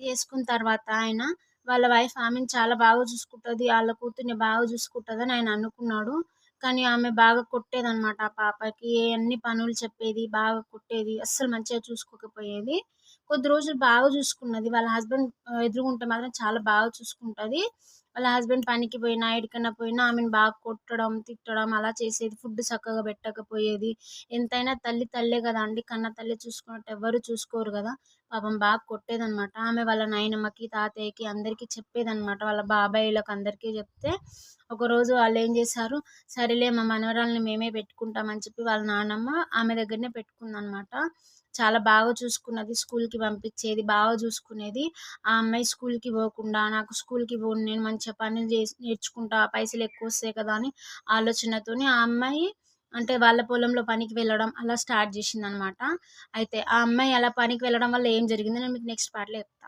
చేసుకున్న తర్వాత ఆయన వాళ్ళ వైఫ్ ఆమెని చాలా బాగా చూసుకుంటది. ఆళ్ళ కూతుర్ని బాగా చూసుకుంటదని ఆయన అనుకున్నాడు. కానీ ఆమె బాగా కొట్టేదనమాట ఆ పాపకి. అన్ని పనులు చెప్పేది, బాగా కొట్టేది. అస్సలు మంచిగా చూసుకోకపోయేది. కొద్ది రోజులు బాగా చూసుకున్నది. వాళ్ళ హస్బెండ్ ఎదురుగుంటే మాత్రం చాలా బాగా చూసుకుంటది. వాళ్ళ హస్బెండ్ పనికి పోయినా, ఎడికన్నా పోయినా ఆమెను బాగా కొట్టడం, తిట్టడం అలా చేసేది. ఫుడ్ సక్కగా పెట్టకపోయేది. ఎంతైనా తల్లి తల్లే గదండీ! కన్న తల్లి చూసుకున్నట్టు ఎవ్వరు చూసుకోరు గదా! పాపం బాగా కొట్టేదనమాట. ఆమె వాళ్ళ నాయనమ్మకి, తాతయ్యకి అందరికి చెప్పేదనమాట. వాళ్ళ బాబాయిలకు అందరికీ జెప్తే, ఒకరోజు వాళ్ళేం జేశారు, సరేలే మా మనవరాలిని మేమే పెట్టుకుంటాం అని చెప్పి వాళ్ళ నానమ్మ ఆమె దగ్గరనే పెట్టుకుందనమాట. చాలా బాగా చూసుకున్నది. స్కూలుకి పంపించేది, బాగా చూసుకునేది. ఆ అమ్మాయి స్కూలుకి పోకుండా, నాకు స్కూలుకి పోను నేను మంచిగా పనులు చేసి నేర్చుకుంటా, పైసలెక్కువొస్తాయి కదా! అని ఆలోచనతోని ఆ అమ్మాయి అంటే వాళ్ళ పొలంలో పనికి వెళ్ళడం అలా స్టార్ట్ జేసిందనమాట. అయితే ఆ అమ్మాయి అలా పనికి వెళ్ళడం వల్ల ఏం జరిగిందో నేను మీకు నెక్స్ట్ పార్ట్‌లో చెప్తా.